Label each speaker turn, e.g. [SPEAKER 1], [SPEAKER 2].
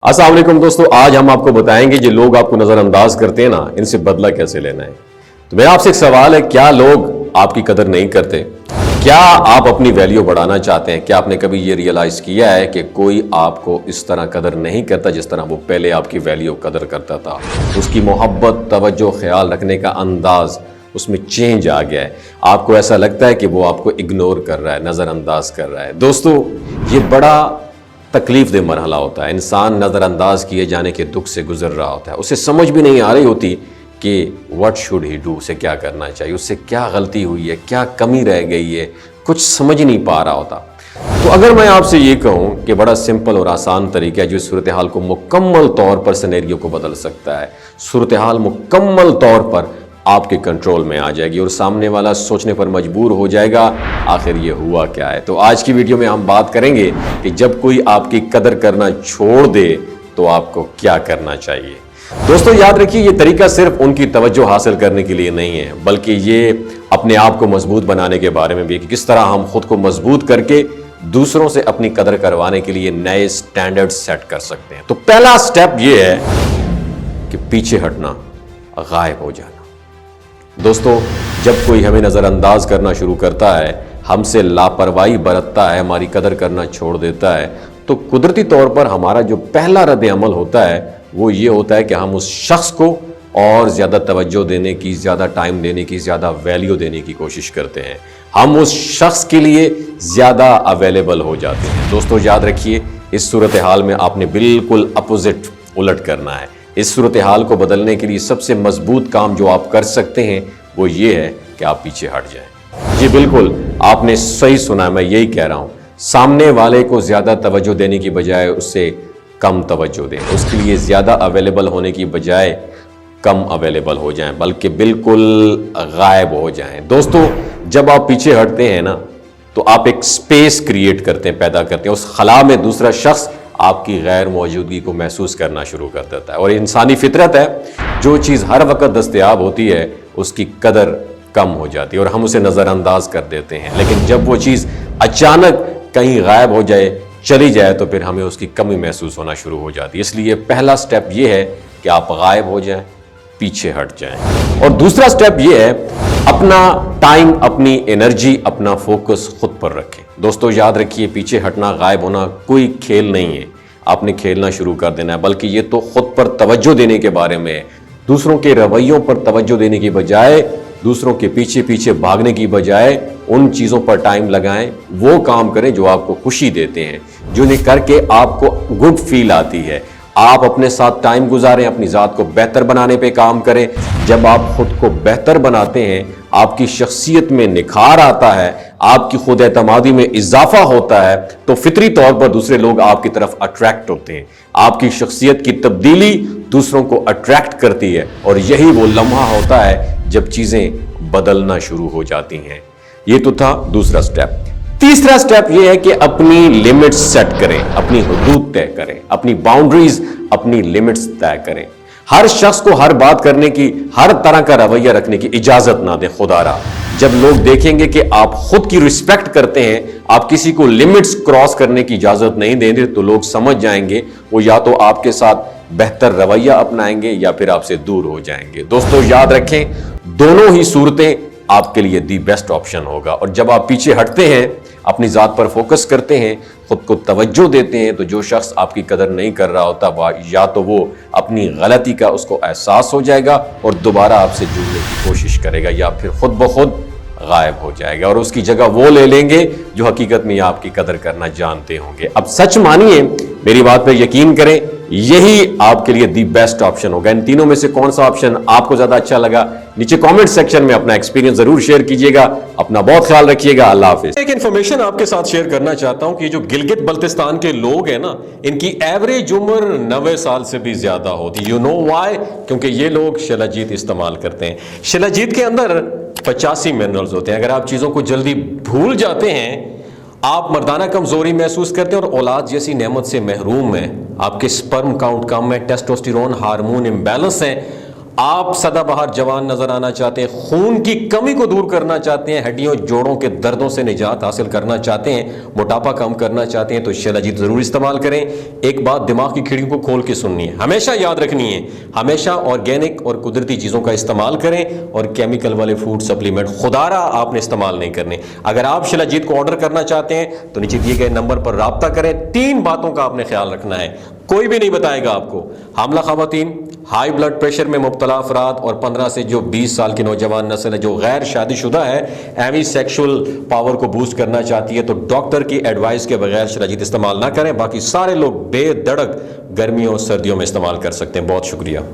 [SPEAKER 1] अस्सलाम वालेकुम दोस्तों, आज हम आपको बताएंगे जो लोग आपको नज़रअंदाज करते हैं ना, इनसे बदला कैसे लेना है। तो मेरा आपसे एक सवाल है, क्या लोग आपकी कदर नहीं करते? क्या आप अपनी वैल्यू बढ़ाना चाहते हैं? क्या आपने कभी ये रियलाइज़ किया है कि कोई आपको इस तरह कदर नहीं करता जिस तरह वो पहले आपकी वैल्यू कदर करता था? उसकी मोहब्बत, तवज्जो, ख्याल रखने का अंदाज़, उसमें चेंज आ गया है। आपको ऐसा लगता है कि वो आपको इग्नोर कर रहा है, नज़रअंदाज कर रहा है। दोस्तों, ये बड़ा तकलीफ दे मरहला होता है। इंसान नज़रअंदाज किए जाने के दुख से गुजर रहा होता है, उसे समझ भी नहीं आ रही होती कि व्हाट शुड ही डू, उसे क्या करना चाहिए, उससे क्या गलती हुई है, क्या कमी रह गई है, कुछ समझ नहीं पा रहा होता। तो अगर मैं आपसे ये कहूँ कि बड़ा सिंपल और आसान तरीका है जो सूरत हाल को मुकम्मल तौर पर, सिनेरियो को बदल सकता है, सूरत हाल मुकम्मल तौर पर आपके कंट्रोल में आ जाएगी और सामने वाला सोचने पर मजबूर हो जाएगा आखिर ये हुआ क्या है। तो आज की वीडियो में हम बात करेंगे कि जब कोई आपकी कदर करना छोड़ दे तो आपको क्या करना चाहिए। दोस्तों याद रखिए, ये तरीका सिर्फ उनकी तवज्जो हासिल करने के लिए नहीं है, बल्कि ये अपने आप को मजबूत बनाने के बारे में भी है कि किस तरह हम खुद को मजबूत करके दूसरों से अपनी कदर करवाने के लिए नए स्टैंडर्ड सेट कर सकते हैं। तो पहला स्टेप ये है कि पीछे हटना, गायब हो जाना। दोस्तों, जब कोई हमें नज़रअंदाज करना शुरू करता है, हमसे लापरवाही बरतता है, हमारी कदर करना छोड़ देता है, तो कुदरती तौर पर हमारा जो पहला रद्द अमल होता है वो ये होता है कि हम उस शख्स को और ज़्यादा तवज्जो देने की, ज़्यादा टाइम देने की, ज़्यादा वैल्यू देने की कोशिश करते हैं। हम उस शख्स के लिए ज़्यादा अवेलेबल हो जाते हैं। दोस्तों याद रखिए, इस सूरत हाल में आपने बिल्कुल अपोजिट, उलट करना है। इस सूरत हाल को बदलने के लिए सबसे मजबूत काम जो आप कर सकते हैं वो ये है कि आप पीछे हट जाएं। जी बिल्कुल, आपने सही सुना, मैं यही कह रहा हूं। सामने वाले को ज़्यादा तवज्जो देने की बजाय उससे कम तवज्जो दें, उसके लिए ज़्यादा अवेलेबल होने की बजाय कम अवेलेबल हो जाएं, बल्कि बिल्कुल गायब हो जाएं। दोस्तों, जब आप पीछे हटते हैं ना, तो आप एक स्पेस क्रिएट करते हैं, पैदा करते हैं। उस खला में दूसरा शख्स आपकी गैर मौजूदगी को महसूस करना शुरू कर देता है। और इंसानी फितरत है, जो चीज़ हर वक्त दस्तयाब होती है उसकी कदर कम हो जाती है और हम उसे नज़रअंदाज कर देते हैं। लेकिन जब वो चीज़ अचानक कहीं गायब हो जाए, चली जाए, तो फिर हमें उसकी कमी महसूस होना शुरू हो जाती है। इसलिए पहला स्टेप ये है कि आप गायब हो जाएं, पीछे हट जाएं। और दूसरा स्टेप ये है, अपना टाइम, अपनी एनर्जी, अपना फोकस खुद पर रखें। दोस्तों याद रखिए, पीछे हटना, गायब होना कोई खेल नहीं है। आपने खेलना शुरू कर देना है, बल्कि ये तो खुद पर तवज्जो देने के बारे में है। दूसरों के रवैयों पर तवज्जो देने की बजाय, दूसरों के पीछे पीछे भागने की बजाय उन चीज़ों पर टाइम लगाएं, वो काम करें जो आपको खुशी देते हैं, जिन्हें करके आपको गुड फील आती है। आप अपने साथ टाइम गुजारें, अपनी ज़ात को बेहतर बनाने पे काम करें। जब आप खुद को बेहतर बनाते हैं, आपकी शख्सियत में निखार आता है, आपकी खुद एतमादी में इजाफा होता है, तो फितरी तौर पर दूसरे लोग आपकी तरफ अट्रैक्ट होते हैं। आपकी शख्सियत की तब्दीली दूसरों को अट्रैक्ट करती है और यही वो लम्हा होता है जब चीज़ें बदलना शुरू हो जाती हैं। ये तो था दूसरा स्टेप। तीसरा स्टेप ये है कि अपनी लिमिट्स सेट करें, अपनी हुदूद तय करें, अपनी बाउंड्रीज, अपनी लिमिट्स तय करें। हर शख्स को हर बात करने की, हर तरह का रवैया रखने की इजाजत ना दें। खुदारा, जब लोग देखेंगे कि आप खुद की रिस्पेक्ट करते हैं, आप किसी को लिमिट्स क्रॉस करने की इजाजत नहीं देंगे, तो लोग समझ जाएंगे वो या तो आपके साथ बेहतर रवैया अपनाएंगे या फिर आपसे दूर हो जाएंगे। दोस्तों याद रखें, दोनों ही सूरतें आपके लिए दी बेस्ट ऑप्शन होगा। और जब आप पीछे हटते हैं, अपनी ज़ात पर फोकस करते हैं, खुद को तवज्जो देते हैं, तो जो शख्स आपकी कदर नहीं कर रहा होता, या तो वो अपनी गलती का उसको एहसास हो जाएगा और दोबारा आपसे जुड़ने की कोशिश करेगा, या फिर खुद ब खुद गायब हो जाएगा और उसकी जगह वो ले लेंगे जो हकीकत में आपकी कदर करना जानते होंगे। अब सच मानिए, मेरी बात पर यकीन करें, यही आपके लिए दी बेस्ट ऑप्शन होगा। इन तीनों में से कौन सा ऑप्शन आपको ज्यादा अच्छा लगा, नीचे कमेंट सेक्शन में अपना एक्सपीरियंस जरूर शेयर कीजिएगा। अपना बहुत ख्याल रखिएगा। अल्लाह हाफिज। एक इन्फॉर्मेशन आपके साथ शेयर करना चाहता हूं कि जो गिलगित बल्तिस्तान के लोग हैं ना, इनकी एवरेज उम्र 90 साल से भी ज्यादा होती है। You know why? क्योंकि ये लोग शिलाजीत इस्तेमाल करते हैं। शिलाजीत के अंदर 85 मिनरल्स होते हैं। अगर आप चीजों को जल्दी भूल जाते हैं, आप मर्दाना कमजोरी महसूस करते हैं और औलाद जैसी नेमत से महरूम हैं, आपके स्पर्म काउंट कम है, टेस्टोस्टेरोन हार्मोन इम्बैलेंस है, آپ سدا بہار جوان نظر آنا چاہتے ہیں، خون کی کمی کو دور کرنا چاہتے ہیں، ہڈیوں جوڑوں کے دردوں سے نجات حاصل کرنا چاہتے ہیں، موٹاپا کم کرنا چاہتے ہیں، تو شیلاجیت ضرور استعمال کریں۔ ایک بات دماغ کی کھڑکیوں کو کھول کے سننی ہے، ہمیشہ یاد رکھنی ہے، ہمیشہ آرگینک اور قدرتی چیزوں کا استعمال کریں، اور کیمیکل والے فوڈ سپلیمنٹ خدارا آپ نے استعمال نہیں کرنے۔ اگر آپ شیلاجیت کو آرڈر کرنا چاہتے ہیں تو نیچے دیے گئے نمبر پر رابطہ کریں۔ 3 باتوں کا آپ نے خیال رکھنا ہے، کوئی بھی نہیں بتائے گا آپ کو۔ حاملہ خواتین، ہائی بلڈ پریشر میں مبتلا افراد، اور 15 سے جو 20 سال کی نوجوان نسل ہے جو غیر شادی شدہ ہے، ایوی سیکشول پاور کو بوسٹ کرنا چاہتی ہے، تو ڈاکٹر کی ایڈوائس کے بغیر شیلاجیت استعمال نہ کریں۔ باقی سارے لوگ بے دھڑک گرمیوں اور سردیوں میں استعمال کر سکتے ہیں۔ بہت شکریہ۔